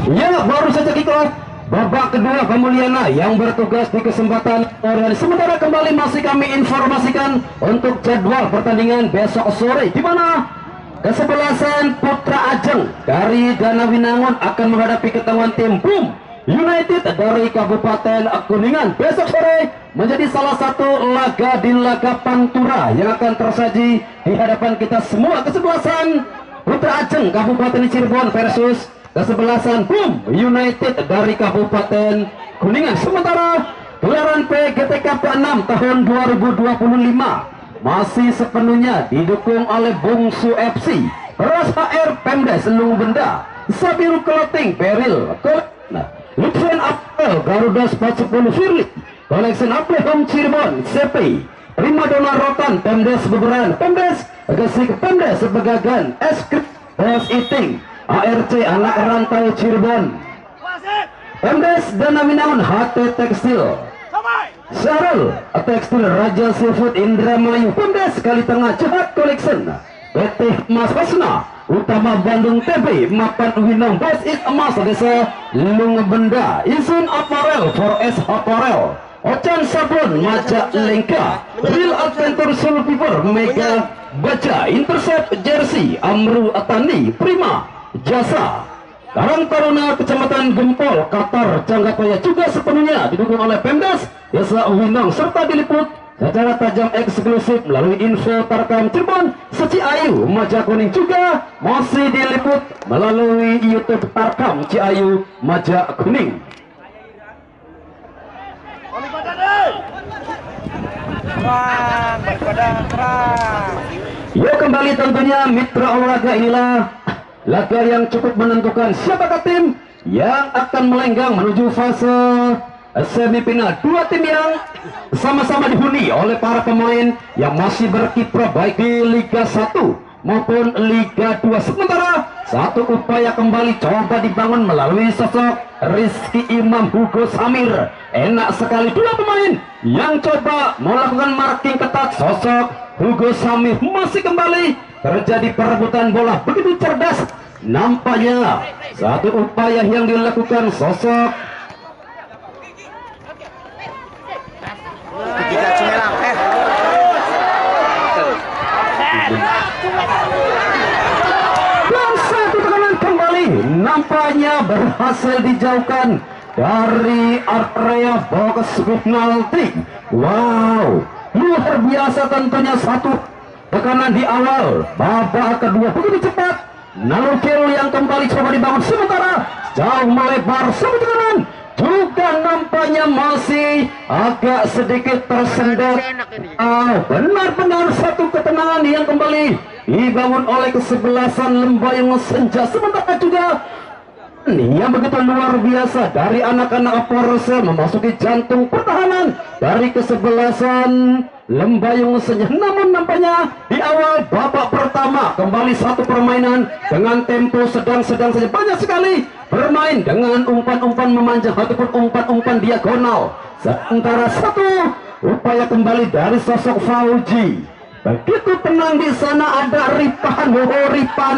Ya, baru saja kick off babak kedua Kamuliana yang bertugas di kesempatan sore. Sementara kembali masih kami informasikan untuk jadwal pertandingan besok sore, di mana kesebelasan Putra Ajeng dari Danawinangun akan menghadapi ketemuan tim Boom United dari Kabupaten Kuningan. Besok sore menjadi salah satu laga di laga Pantura yang akan tersaji di hadapan kita semua. Kesebelasan Putra Ajeng Kabupaten Cirebon versus kesebelasan Boom United dari Kabupaten Kuningan. Sementara gelaran PGT Cup 6 tahun 2025 masih sepenuhnya didukung oleh Bungsu FC, Ras HR Pemdes Lung Benda, Sabiru Clothing Peril, Lutfen Apel Garuda Sport 10 Firly, Collection Apel Home Cirebon CP, Prima Dona Rotan Pemdes Beberan, Pemdes Gesik Pemdes Begagan, Eskrim Bos Eating, ARC Anak Rantau Cirebon, Pemdes Danawinangun HT Tekstil, Syarul Tekstil Raja Seafood Indramayu, Pemdes Kali Tengah Jahat Collection, PT Mas Hasna Utama Bandung TP, Mapan Winong Best Eat Emas Desa Lung Benda, Isun Apparel 4S Apparel, Ocan Sabun Maja Lengka, Real Adventure Soul People Mega Baca, Intercept Jersey Amru Atani, Prima Jasa, Karang Taruna Kecamatan Gempol Qatar Canggapaya juga sepenuhnya didukung oleh Pemdas Desa Winong, serta diliput secara tajam eksklusif melalui info Tarkam Cirebon Seci Ayu Maja Kuning, juga masih diliput melalui YouTube Tarkam Ciayu Maja Kuning. Ya, kembali tentunya mitra olahraga, inilah laga yang cukup menentukan siapakah tim yang akan melenggang menuju fase semifinal. Dua tim yang sama-sama dihuni oleh para pemain yang masih berkiprah baik di Liga 1 maupun Liga 2. Sementara satu upaya kembali coba dibangun melalui sosok Rizky Imam Hugo Samir. Enak sekali dua pemain yang coba melakukan marking ketat. Sosok Hugo Samir masih kembali terjadi perebutan bola begitu cerdas. Nampaknya satu upaya yang dilakukan sosok dan satu tekanan kembali nampaknya berhasil dijauhkan dari area box penalti. Wow, luar biasa tentunya satu tekanan di awal babak kedua begitu cepat. Nalur kill yang kembali coba dibangun, sementara jauh melebar. Satu tekanan juga nampaknya masih agak sedikit tersendat. Benar-benar satu ketenangan yang kembali dibangun oleh kesebelasan Lembayung Senja. Sementara juga yang begitu luar biasa dari anak-anak Porsel memasuki jantung pertahanan dari kesebelasan Lembayung Senja. Namun nampaknya di awal babak pertama kembali satu permainan dengan tempo sedang-sedang saja, banyak sekali bermain dengan umpan-umpan memanjang ataupun umpan-umpan diagonal. Sementara satu upaya kembali dari sosok Fauji, begitu tenang di sana. Ada Ripan, Ripan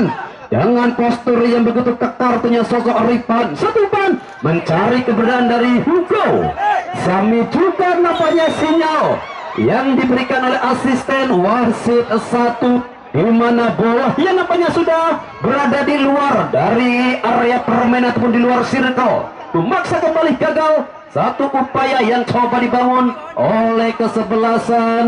dengan postur yang begitu kekar punya sosok Ripan. Satu umpan mencari keberadaan dari Hugo Sami, juga nampaknya sinyal yang diberikan oleh asisten wasit satu, di mana bola yang nampaknya sudah berada di luar dari area permainan ataupun di luar circle. Memaksa kembali gagal satu upaya yang coba dibangun oleh kesebelasan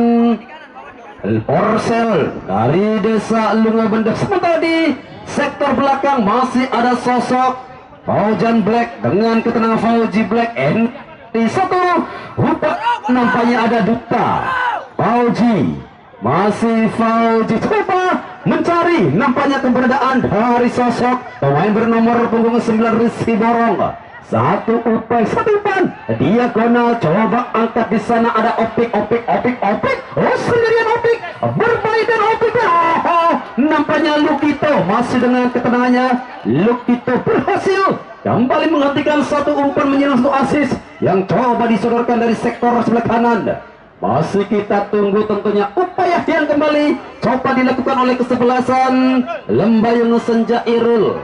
Porsel dari Desa Lunga Benda. Sementara di sektor belakang masih ada sosok Faujan Black dengan ketenangan Fauji Black. Di satu upaya nampaknya ada Duta Fauji, masih Fauji coba mencari nampaknya keberadaan dari sosok pemain bernomor punggung 9 Rizky Borong. Satu upaya, satu umpan diagonal coba angkat. Di sana ada opik. Oh, sendirian opik bermain dan opik. Nampaknya Lukito masih dengan ketenangannya. Lukito berhasil kembali menghentikan satu umpan menyerang satu asis yang coba disodorkan dari sektor sebelah kanan. Masih kita tunggu tentunya upaya yang kembali coba dilakukan oleh kesebelasan Lembayung Senja Irul.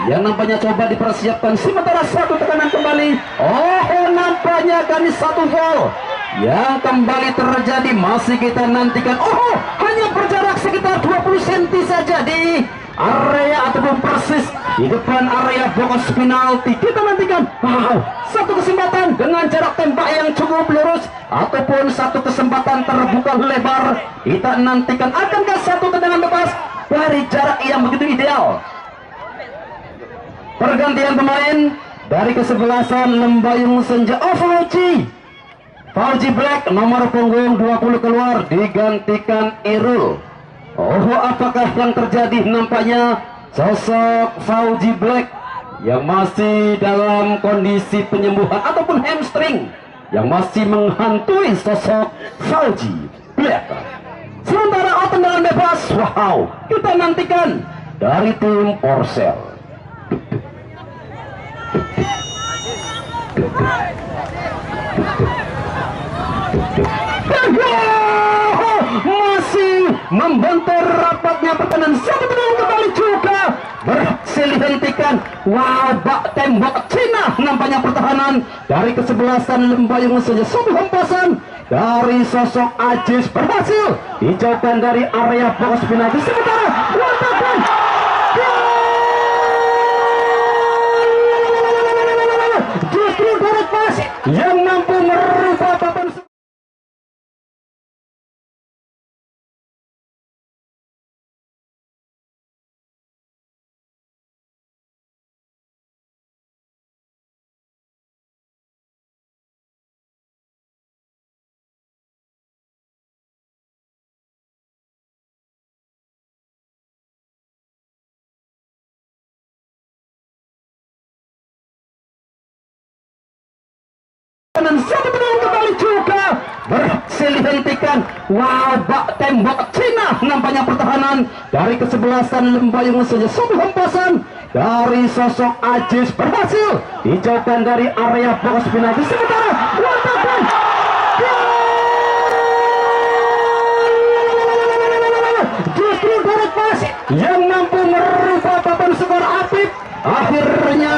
yang nampaknya coba dipersiapkan. Sementara satu tekanan kembali. Oh, nampaknya kali satu foul yang kembali terjadi. Masih kita nantikan. Oh, hanya berjarak sekitar 20 cm saja di area ataupun persis di depan area box penalti. Kita nantikan. Wow, satu kesempatan dengan jarak tembak yang cukup lurus ataupun satu kesempatan terbuka lebar. Kita nantikan akankah satu tendangan bebas dari jarak yang begitu ideal. Pergantian pemain dari kesebelasan Lembayung Senja. Oh, Fauji Black nomor punggung 20 keluar digantikan Irul. Oh, apakah yang terjadi? Nampaknya sosok Fauji Black yang masih dalam kondisi penyembuhan ataupun hamstring yang masih menghantui sosok Fauji Black. Sementara tendangan bebas, wow, kita nantikan dari tim Porsel. Masih membentur rapatnya pertahanan. Satu tendangan kembali juga berhasil dihentikan. Wow, bak tembak Cina nampaknya pertahanan dari kesebelasan Lembayung saja. Satu hempasan dari sosok Ajis berhasil dijauhkan dari area box penalti. Sementara letakkan justru dari pas yang mampu merubah papan. Dan satu tendangan kembali juga berhasil dihentikan. Wow, bak tembak Cina nampaknya pertahanan dari kesebelasan Lembayung saja. Satu hempasan dari sosok Ajis berhasil dijauhkan dari area box penalti. Sementara letakkan justru dari pas yang mampu merubah papan skor. Apip akhirnya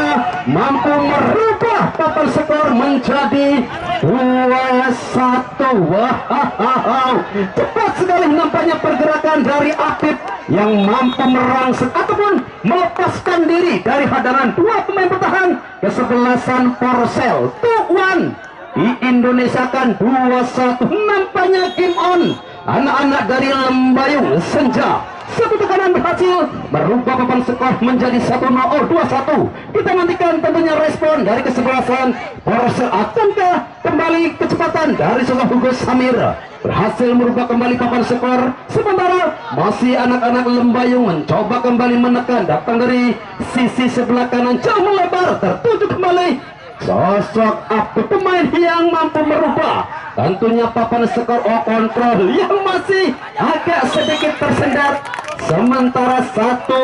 mampu merubah papan skor menjadi 2-1. Wow, cepat sekali nampaknya pergerakan dari Apip yang mampu merangsek ataupun melepaskan diri dari hadapan dua pemain bertahan kesebelasan Porsel. 2-1 di Indonesia kan 2-1. Nampaknya game on anak-anak dari Lembayung Senja. Satu tekanan berhasil merubah papan skor menjadi 1-0. 2-1. Kita nantikan tentunya respon dari kesebelasan Porsel. Akankah kembali kecepatan dari sosok Hugo Samir berhasil merubah kembali papan skor? Sementara masih anak-anak Lembayung mencoba kembali menekan, datang dari sisi sebelah kanan jauh melebar, tertuju kembali sosok Apip, pemain yang mampu merubah tentunya papan skor. Kontrol yang masih agak sedikit tersendat. Sementara satu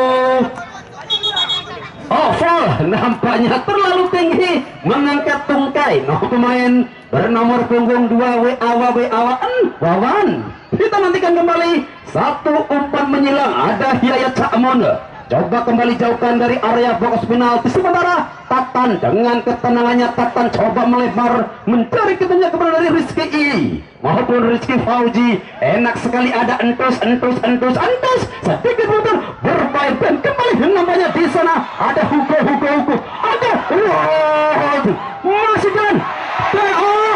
foul nampaknya terlalu tinggi mengangkat tungkai. Pemain bernomor punggung 2 Wawan. Kita nantikan kembali satu umpan menyilang. Ada Yaya Cakmon coba kembali jauhkan dari area box penalti. Sementara Tatan dengan ketenangannya, Tatan coba melebar mencari ketentunya kepada dari Rizky I maupun Rizky Fauji. Enak sekali ada entus sedikit putar bermain dan kembali namanya di sana ada Hugo ada masih kan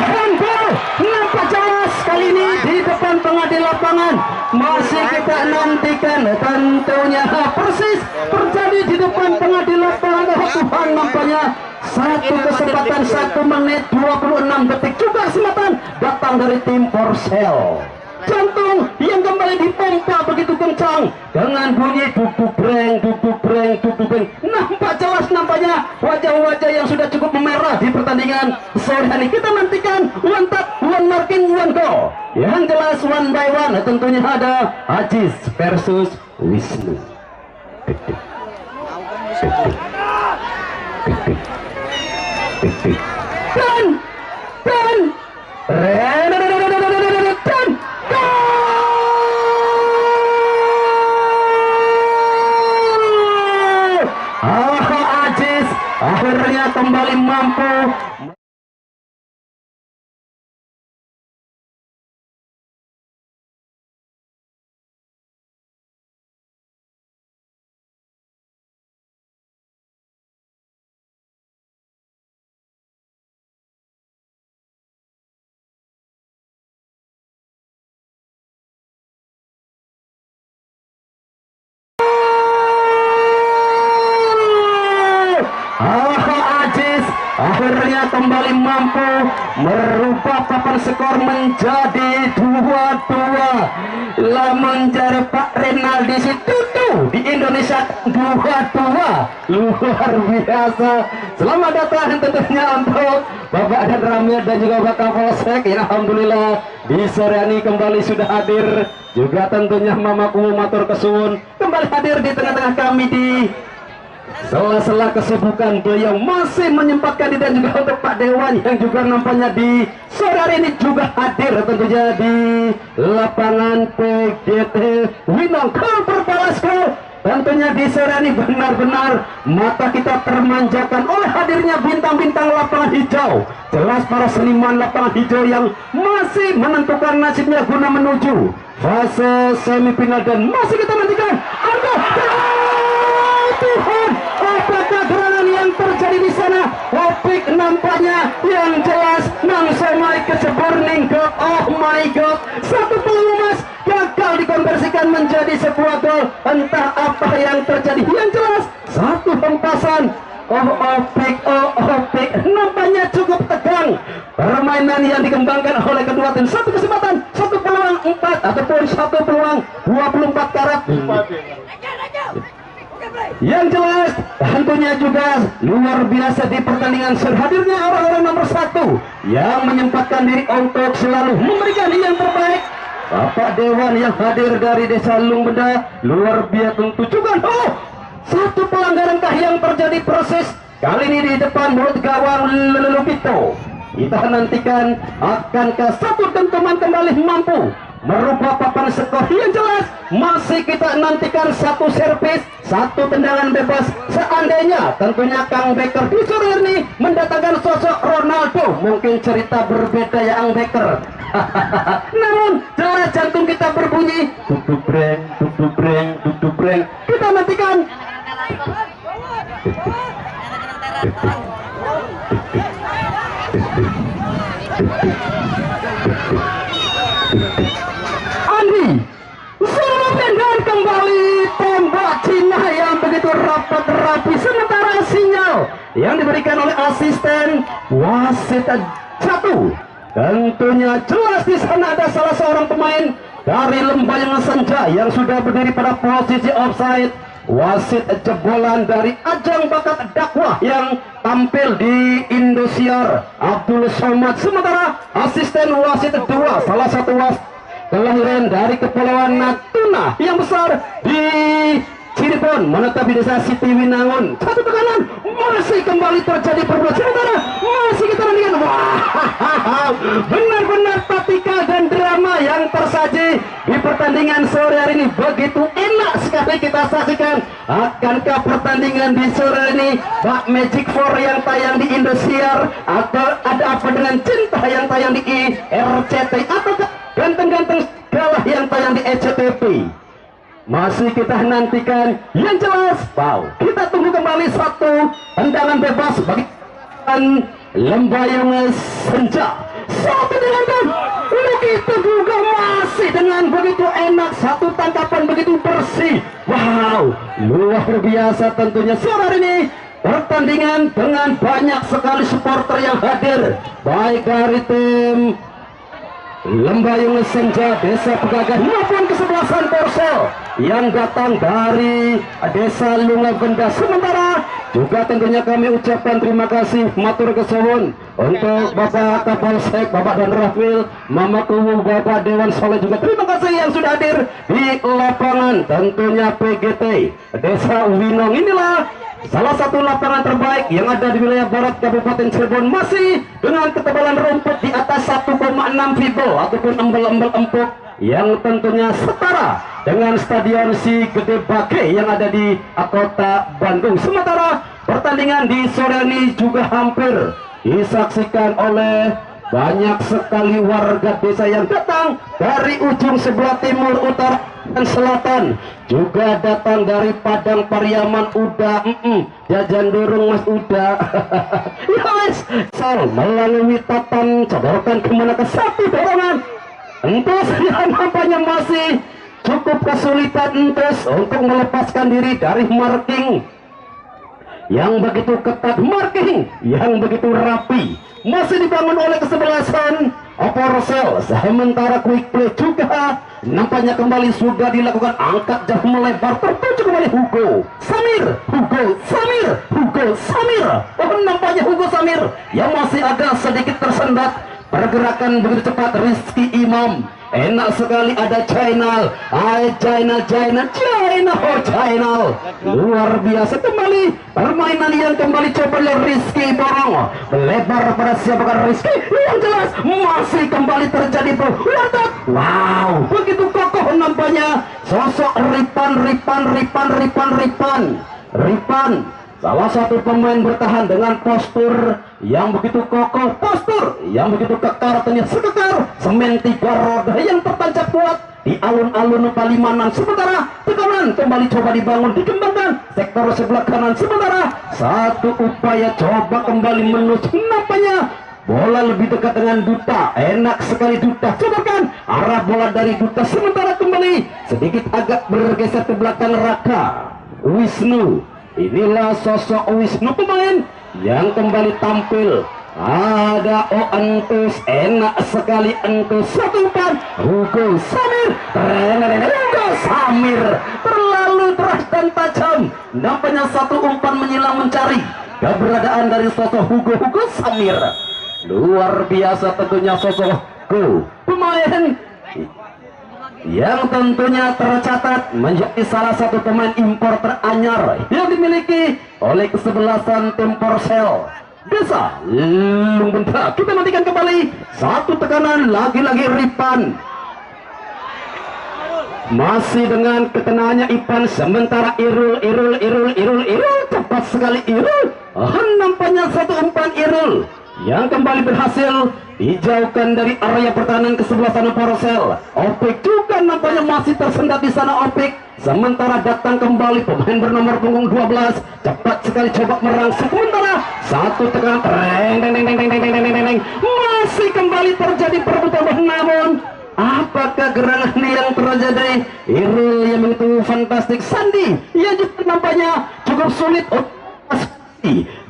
handball nampak jelas kali ini di depan tengah di lapangan. Masih kita nantikan tentunya persis terjadi di depan tengah di lapangan. Tuhan, nampaknya satu kesempatan 1 menit 26 detik juga kesempatan datang dari tim Porsel. Jantung yang kembali dipompa begitu kencang dengan bunyi duk-duk-breng. Nampak jelas nampaknya wajah-wajah yang sudah cukup memerah di pertandingan sore hari. Kita nantikan one tap, one marking, one go. Yang jelas one by one tentunya ada Ajis versus Wisnu. akhirnya kembali mampu Ajis akhirnya kembali mampu merubah papan skor menjadi 2-2. Lamun jare Pak Renaldi Situtu di Indonesia 2-2, luar biasa. Selamat datang tentunya untuk Bapak dan Ramil dan juga Bapak Kapolsek. Alhamdulillah di sore ini kembali sudah hadir juga tentunya Mamaku matur kesuwun kembali hadir di tengah-tengah kami di sela-sela kesibukan beliau masih menyempatkan diri, dan juga untuk Pak Dewan yang juga nampaknya di sore hari ini juga hadir tentunya di lapangan PGT Winong Kalperbalasco. Tentunya di sore ini benar-benar mata kita termanjakan oleh hadirnya bintang-bintang lapangan hijau. Jelas para seniman lapangan hijau yang masih menentukan nasibnya guna menuju fase semifinal, dan masih kita nantikan angka. Tuhan, apakah gerangan yang terjadi di sana? Opik nampaknya yang jelas nang semai keceburning ke, oh my god, satu peluang emas gagal dikonversikan menjadi sebuah gol. Entah apa yang terjadi, yang jelas satu hempasan. Opik nampaknya cukup tegang permainan yang dikembangkan oleh kedua tim. Satu kesempatan, satu peluang 4 ataupun satu peluang 24 karat. Yang jelas tentunya juga luar biasa di pertandingan hadirnya orang-orang nomor 1 yang menyempatkan diri untuk selalu memberikan yang terbaik. Bapak Dewan yang hadir dari Desa Lungbenda luar biasa tentu juga. Satu pelanggaran kah yang terjadi proses kali ini di depan mulut gawang Lelupito. Kita nantikan akankah satu dentuman kembali mampu merubah papan skor. Yang jelas masih kita nantikan satu servis, satu tendangan bebas. Seandainya tentunya Kang Becker di sore ini mendatangkan sosok Ronaldo, mungkin cerita berbeda ya Kang Becker. Namun jelas jantung kita berbunyi tutubreng, tutubreng, tutubreng. Kita nantikan. Andi dan kembali tembak Cina yang begitu rapat rapi, sementara sinyal yang diberikan oleh asisten wasit 1. Tentunya jelas di sana ada salah seorang pemain dari Lembayung Senja yang sudah berdiri pada posisi offside. Wasit jebolan dari ajang bakat dakwah yang tampil di Indosiar, Abdul Somad. Sementara asisten wasit 2, salah satu wasit kelahiran dari Kepulauan Natuna yang besar di Cirebon, menetap di Desa Siti Winangun. Satu tekanan masih kembali terjadi perbuatan, sementara masih kita nantikan. Wah, benar-benar tatika dan drama yang tersaji di pertandingan sore hari ini. Begitu enak sekali kita saksikan. Akankah pertandingan di sore ini Pak Magic 4 yang tayang di Indosiar, atau ada apa dengan Cinta yang tayang di RCTI, atau ganteng-ganteng kalah yang tayang di ECTV? Masih kita nantikan. Yang jelas, wow, kita tunggu kembali satu tendangan bebas bagi Lembayung Senja. Satu tendangan begitu juga masih dengan begitu enak, satu tangkapan begitu bersih. Wow, luar biasa tentunya sore hari ini pertandingan dengan banyak sekali supporter yang hadir, baik dari tim Lembayung Senja Desa Pegagan maupun kesebelasan Korsel yang datang dari Desa Lungbenda. Sementara juga tentunya kami ucapkan terima kasih matur kesuwun untuk Bapak Kapolsek, Bapak dan Rafil, Mamaku, Bapak Dewan Soleh, juga terima kasih yang sudah hadir di lapangan tentunya PGT Desa Winong. Inilah salah satu lapangan terbaik yang ada di wilayah barat Kabupaten Cirebon, masih dengan ketebalan rumput di atas 1,6 fibel ataupun embel-embel empuk yang tentunya setara dengan Stadion Si Gede Bage yang ada di kota Bandung. Sementara Pertandingan di sore ini juga hampir disaksikan oleh banyak sekali warga desa yang datang dari ujung sebelah timur, utara, dan selatan. Juga datang dari Padang Pariaman. Udah jajan dorong mas udah. Ya mas, sel melalui tatan codorkan kemana ke satu dorongan. Tentu saja nampaknya masih cukup kesulitan Entes untuk melepaskan diri dari marking yang begitu ketat, marking yang begitu rapi. Masih dibangun oleh kesebelasan Oporsel. Sementara quick play juga nampaknya kembali sudah dilakukan, angkat jauh melebar, tertuju kembali Hugo Samir. Oh, nampaknya Hugo Samir yang masih agak sedikit tersendat. Pergerakan begitu cepat Rizky Imam. Enak sekali, ada Jainal. Jainal. Luar biasa kembali permainan yang kembali coba oleh Rizky Borong. Melebar pada siapakah Rizky? Yang jelas masih kembali terjadi perwatak. Wow, begitu kokoh nampaknya sosok Ripan. Salah satu pemain bertahan dengan postur yang begitu kokoh, postur yang begitu kekar, ternyata sekekar semen 3 roda yang tertancap kuat di alun-alun Palimanan. Sementara tekanan kembali coba dibangun, dikembangkan sektor sebelah kanan. Sementara satu upaya coba kembali menusuk, nampaknya bola lebih dekat dengan Duta. Enak sekali Duta, cobakan arah bola dari Duta. Sementara kembali sedikit agak bergeser ke belakang Raka Wisnu. Inilah sosok Wisnu, pemain yang kembali tampil. Ada Entus, enak sekali Entus. Satu umpan Hugo Samir. Terlalu keras dan tajam. Nampaknya satu umpan menyilang mencari keberadaan dari sosok Hugo Samir. Luar biasa tentunya sosok Hugo, pemain yang tentunya tercatat menjadi salah satu pemain impor teranyar yang dimiliki oleh kesebelasan tim Porsel Desa Lumbendra. Kita nantikan kembali satu tekanan lagi-lagi Ripan. Masih dengan ketenaannya Ipan, sementara Irul cepat sekali Irul. Nampaknya satu umpan Irul yang kembali berhasil dijauhkan dari area pertahanan kesebelasan Porsel. Opik juga nampaknya masih tersendat di sana Opik. Sementara datang kembali pemain bernomor punggung 12, cepat sekali coba merangsek. Sementara satu tekanan masih kembali terjadi perebutan. Namun apakah gerangan yang terjadi? Irul yang begitu fantastik, Sandi yang juga nampaknya cukup sulit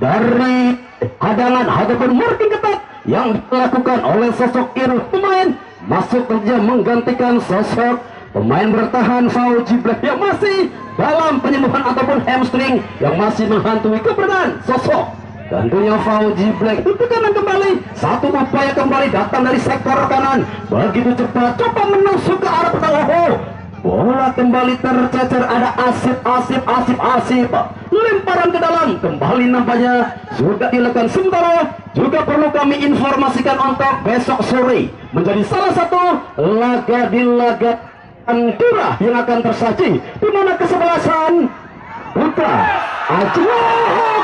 dari hadangan ataupun marking ketat yang dilakukan oleh sosok Irul. Pemain masuk kerja menggantikan sosok pemain bertahan Fauji Black yang masih dalam penyembuhan ataupun hamstring yang masih menghantui keberadaan sosok tentunya Fauji Black. Itu kanan kembali, satu upaya kembali datang dari sektor kanan begitu cepat, coba menusuk ke arah pertahanan. Bola kembali tercecer, ada Asip lemparan ke dalam, kembali nampaknya sudah dilakukan. Sementara juga perlu kami informasikan untuk besok sore menjadi salah satu laga di laga Antura yang akan tersaji, di mana kesebelasan Putra Ajwa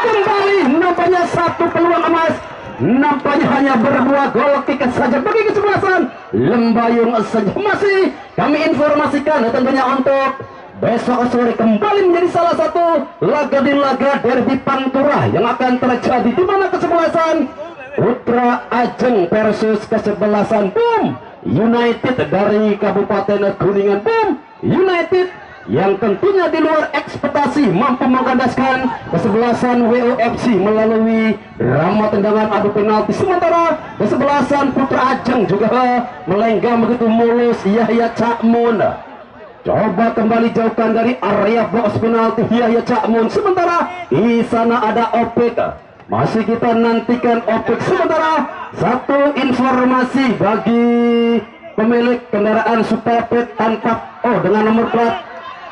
kembali nampaknya satu peluang emas, nampaknya hanya berbuah gol kick saja bagi kesebelasan Lembayung saja. Masih kami informasikan tentunya untuk besok sore kembali menjadi salah satu laga di laga derby Pantura yang akan terjadi, di mana kesebelasan Putra Ajeng versus kesebelasan BUM United dari Kabupaten Kuningan. BUM United yang tentunya di luar ekspektasi mampu mengandaskan kesebelasan WOFC melalui drama tendangan adu penalti. Sementara kesebelasan Putra Ajeng juga melenggang begitu mulus Yahya Cakmun. Coba kembali jauhkan dari area box penalti Yahya Cakmun. Sementara di sana ada Opik. Masih kita nantikan Opik. Sementara satu informasi bagi pemilik kendaraan Superpet tanpa dengan nomor plat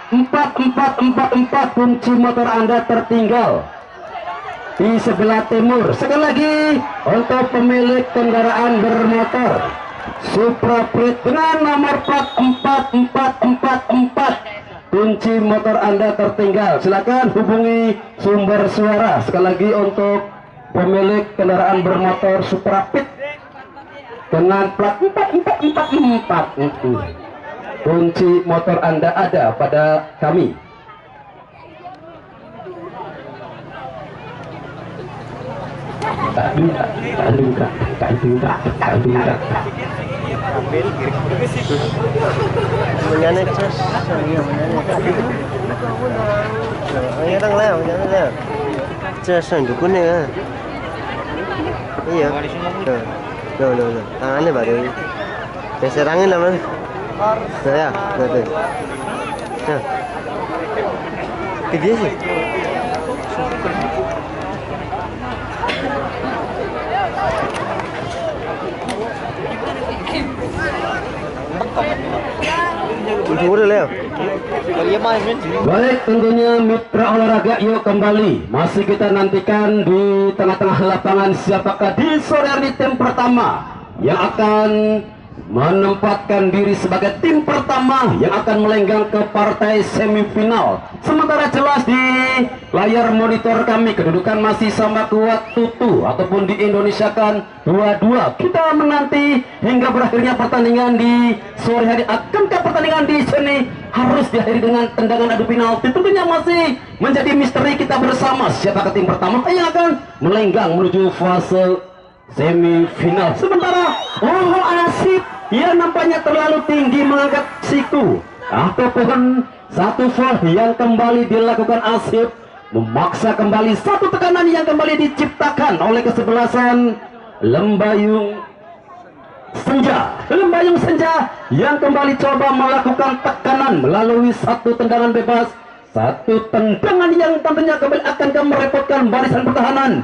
4444, kunci motor Anda tertinggal di sebelah timur. Sekali lagi untuk pemilik kendaraan bermotor Supra Prit dengan nomor plat 4444, kunci motor Anda tertinggal, silakan hubungi sumber suara. Sekali lagi untuk pemilik kendaraan bermotor Suprapit dengan plat 4444, kunci motor Anda ada pada kami. Menyanyi terus, yang đang leo, Jason được cuốn này cái gì rồi thằng anh này bảo đi để xe đăng lên làm đi đấy à rồi cái gì Baik, tentunya mitra olahraga, yuk kembali. Masih kita nantikan di tengah-tengah lapangan siapakah di sore hari tim pertama yang akan menempatkan diri sebagai tim pertama yang akan melenggang ke partai semifinal. Sementara jelas di layar monitor kami kedudukan masih sama kuat tutu ataupun diindonesiakan 2-2. Kita menanti hingga berakhirnya pertandingan di sore hari. Akankah pertandingan di sini harus diakhiri dengan tendangan adu penalti? Tentunya masih menjadi misteri kita bersama. Siapakah tim pertama yang akan melenggang menuju fase semifinal? Sementara Asif yang nampaknya terlalu tinggi mengangkat siku ataupun satu foul yang kembali dilakukan Asif, memaksa kembali satu tekanan yang kembali diciptakan oleh kesebelasan Lembayung Senja yang kembali coba melakukan tekanan melalui satu tendangan bebas, satu tendangan yang tentunya kembali akan merepotkan barisan pertahanan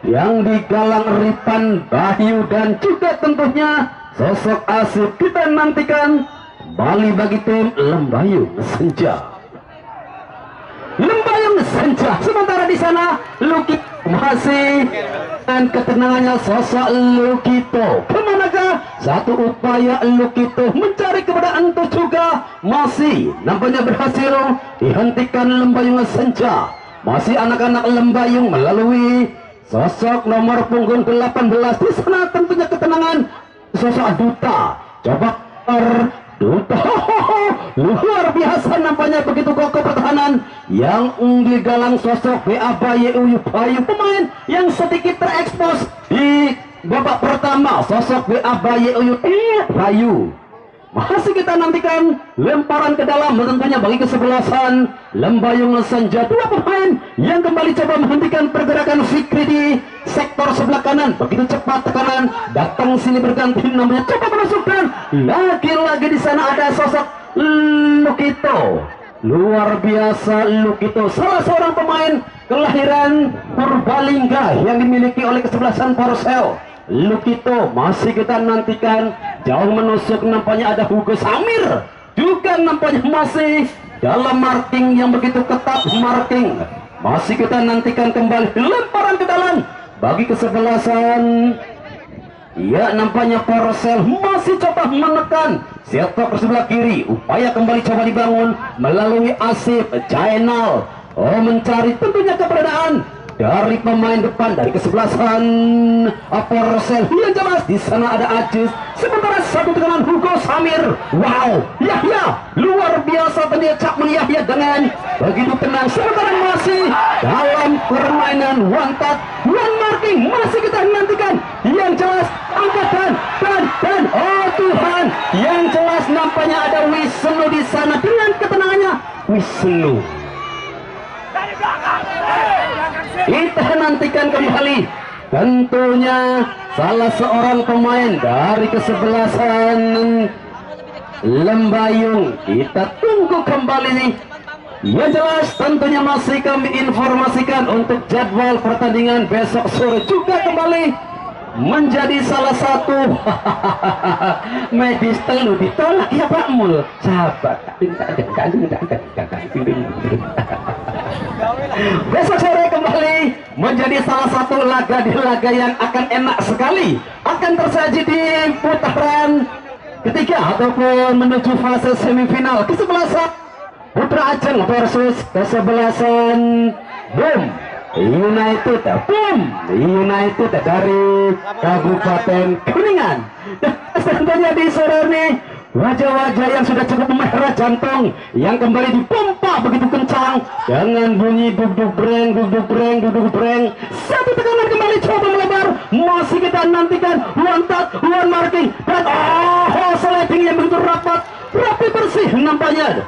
yang digalang Ripan Bayu dan juga tentunya sosok Asif. Kita nantikan kembali bagi tim Lembayung Senja. Sementara di sana Luki masih dan ketenangannya sosok Lukito. Kemanakah satu upaya Lukito mencari keberadaan itu juga masih nampaknya berhasil dihentikan Lembayung Senja. Masih anak-anak Lembayung melalui sosok nomor punggung 18. Di sana tentunya ketenangan sosok Duta. Coba Duta luar biasa nampaknya, begitu kokoh pertahanan yang digalang sosok Bayu, pemain yang sedikit terekspos di babak pertama. Sosok Bayu masih kita nantikan lemparan ke dalam tentunya bagi kesebelasan Lembayung Senja. Dua pemain yang kembali coba menghentikan pergerakan Fikri di sektor sebelah kanan. Begitu cepat tekanan datang sini berganti namanya, coba menusukkan lagi-lagi. Di sana ada sosok Lukito. Luar biasa Lukito, salah seorang pemain kelahiran Purbalingga yang dimiliki oleh kesebelasan Porsel. Lukito masih kita nantikan, jauh menusuk nampaknya ada Hugo Samir juga nampaknya masih dalam marking yang begitu ketat. Masih kita nantikan kembali lemparan ke dalam bagi kesebelasan, ya nampaknya Porsel masih coba menekan sektor sebelah kiri. Upaya kembali coba dibangun melalui Asif Jainal, mencari tentunya keberadaan dari pemain depan dari kesebelasan Porsel yang jelas. Di sana ada Ajis, sementara satu tekanan Hugo Samir. Wow, Yahya luar biasa tadi Cakman Yahya dengan begitu tenang. Sementara masih dalam permainan one touch, one marking. Masih kita nantikan yang jelas angkatan dan oh Tuhan, yang jelas nampaknya ada Wisnu di sana dengan ketenangannya. Wisnu kita nantikan kembali tentunya salah seorang pemain dari kesebelasan Lembayung. Kita tunggu kembali nih. Ya jelas tentunya masih kami informasikan untuk jadwal pertandingan besok sore juga kembali menjadi salah satu medis telu ditolak ya Pak Mul. Sahabat besok sore kembali menjadi salah satu laga di laga yang akan enak sekali, akan tersaji di putaran ketiga ataupun menuju fase semifinal. Kesebelasan Putra Aceng versus kesebelasan Boom United. Boom United dari Kabupaten Kuningan. Tentunya di sore ini wajah-wajah yang sudah cukup memerah jantung yang kembali dipompa begitu kencang dengan bunyi duk-duk breng. Satu tekanan kembali coba melebar, masih kita nantikan one marking dan sliding yang begitu rapi bersih nampaknya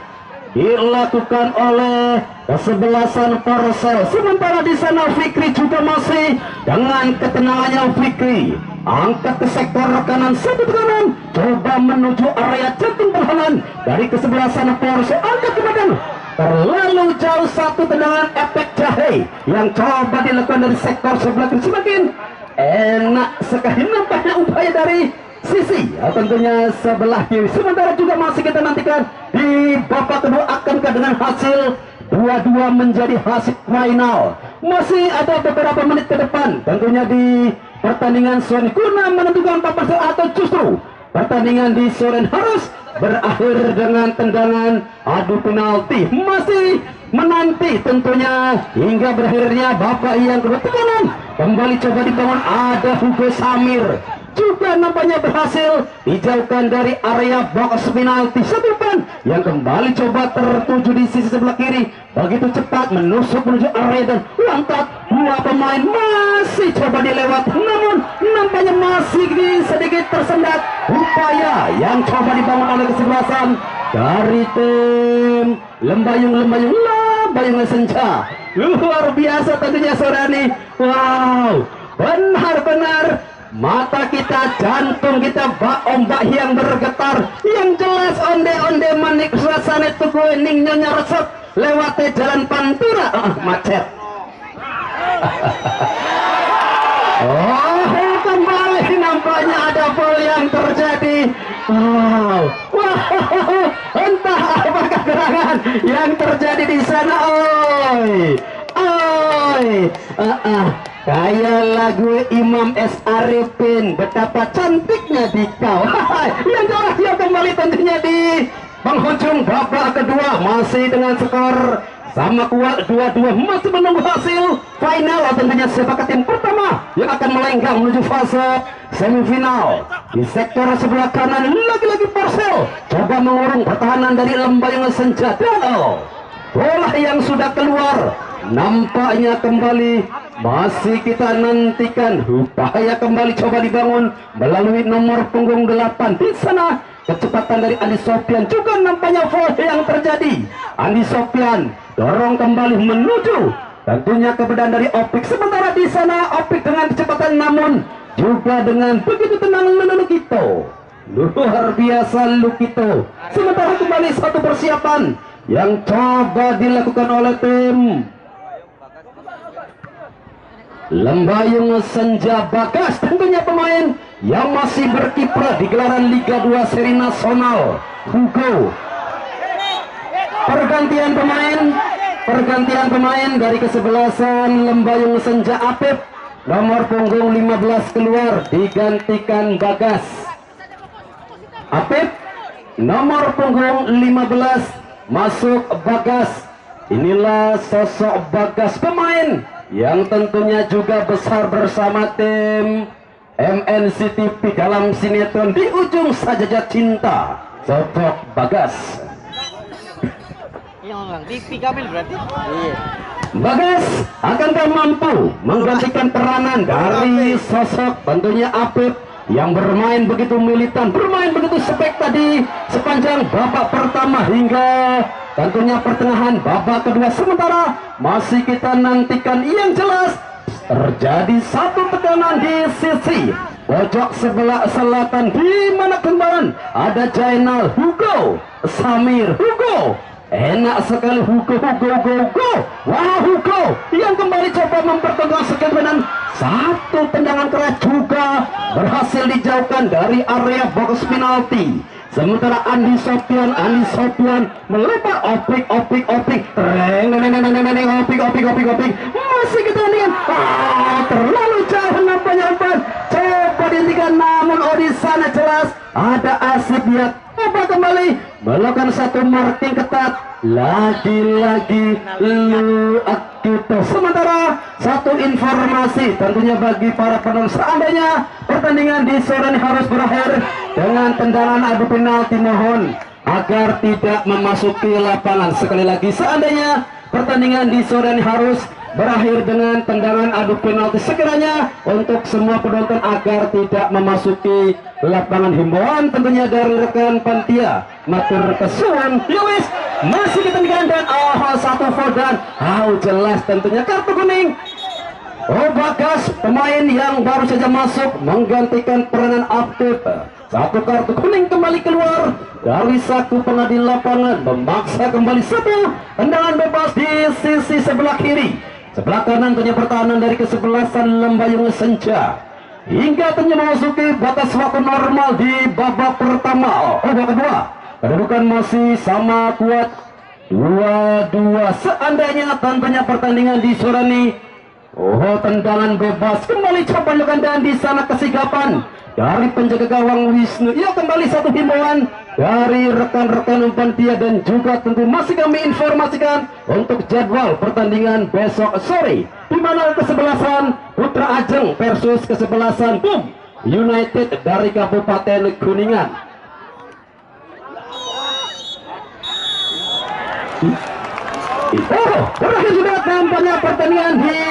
dilakukan oleh kesebelasan Persel. Sementara di sana Fikri juga masih dengan ketenangannya. Fikri angkat ke sektor kanan, satu tekanan coba menuju area jantung perlahan dari kesebelasan Persel, angkat ke badan terlalu jauh, satu tendangan efek jahe yang coba dilakukan dari sektor sebelah kiri. Semakin enak sekali nampaknya upaya dari sisi tentunya sebelah kiri. Sementara juga masih kita nantikan di babak kedua akankah dengan hasil 2-2 menjadi hasil final. Masih ada beberapa menit ke depan tentunya di pertandingan sore kurna menentukan papan atau justru pertandingan di sore harus berakhir dengan tendangan adu penalti. Masih menanti tentunya hingga berakhirnya babak yang kedua. Tekanan kembali coba dibangun, ada Hugo Samir juga nampaknya berhasil dijauhkan dari area box penalti. Satu ban yang kembali coba tertuju di sisi sebelah kiri, begitu cepat menusuk menuju area dan lantak dua pemain masih coba dilewat, namun nampaknya masih sedikit tersendat upaya yang coba dibangun oleh kesebelasan dari tim Lembayung Senja. Luar biasa tentunya sore ini. Wow, benar-benar mata kita, jantung kita, ombak yang bergetar, yang jelas onde-onde manik rasane tuku ning nyonya resep lewat jalan Pantura macet. Kembali nampaknya ada gol yang terjadi. Wow, entah apakah gerangan yang terjadi di sana. Kayak lagu Imam S. Arifin, betapa cantiknya dikau. Yang jelas dia kembali tentunya di penghujung babak kedua, masih dengan skor sama kuat 2-2, masih menunggu hasil final tentunya siapakah tim pertama yang akan melenggang menuju fase semifinal. Di sektor sebelah kanan lagi-lagi Persel coba mengurung pertahanan dari Lembayung Senja. Bola yang sudah keluar nampaknya kembali masih kita nantikan upaya kembali coba dibangun melalui nomor punggung 8. Di sana kecepatan dari Andi Sofian juga nampaknya foul yang terjadi. Andi Sofian dorong kembali menuju tentunya keberadaan dari Opik. Sementara di sana Opik dengan kecepatan namun juga dengan begitu tenang Lukito. Luar biasa Lukito. Sementara kembali satu persiapan yang coba dilakukan oleh tim Lembayung Senja Bagas, tentunya pemain yang masih berkiprah di gelaran Liga 2 Seri Nasional. Hugo. Pergantian pemain dari kesebelasan Lembayung Senja. Apip nomor punggung 15 keluar digantikan Bagas. Apip nomor punggung 15 masuk Bagas. Inilah sosok Bagas, pemain yang tentunya juga besar bersama tim MNCTV dalam sinetron Di Ujung Sajadah Cinta. Sosok Bagas. TV Kamil berarti. Iya. Bagas akankah mampu menggantikan peranan dari sosok tentunya Apip yang bermain begitu militan, bermain begitu spek tadi sepanjang babak pertama hingga tentunya pertengahan babak kedua. Sementara masih kita nantikan yang jelas terjadi satu tekanan di sisi pojok sebelah selatan, di mana kembaran ada Jainal, Hugo Samir. Hugo enak sekali, Hugo. Wah, Hugo yang kembali coba mempertegas sekalian, satu tendangan keras juga berhasil dijauhkan dari area box penalti. Sementara Andi Sofian melebar opik masih ketandingan terlalu jauh nampaknya umpan coba dihentikan, namun di sana jelas ada Asib Coba kembali melakukan satu marking ketat. Lagi-lagi lu kita. Sementara satu informasi tentunya bagi para penonton, seandainya pertandingan di sore ini harus berakhir dengan tendangan adu penalti, mohon agar tidak memasuki lapangan. Sekali lagi, seandainya pertandingan di sore ini harus berakhir dengan tendangan adu penalti, sekiranya untuk semua penonton agar tidak memasuki lapangan. Himbauan tentunya dari rekan Pantia matur kesuwun. Lewis masih ditendang dan satu foul dan jelas tentunya kartu kuning. Bagas, pemain yang baru saja masuk menggantikan peranan aktif. Satu kartu kuning kembali keluar dari saku pengadil lapangan, memaksa kembali satu tendangan bebas di sisi sebelah kiri. Sebelah kanan tentunya pertahanan dari kesebelasan Lembayung Senja hingga tentunya memasuki batas waktu normal di babak pertama. Babak kedua kedudukan masih sama kuat 2-2. Seandainya tentunya pertandingan di sore ini tendangan bebas kembali coba dilakukan dan di sana kesigapan dari penjaga gawang Wisnu. Ya, kembali satu himbauan dari rekan-rekan Pantia dan juga tentu masih kami informasikan untuk jadwal pertandingan besok sore, di mana kesebelasan Putra Ajeng versus kesebelasan Boom United dari Kabupaten Kuningan. Berakhir sudah tampaknya pertandingan di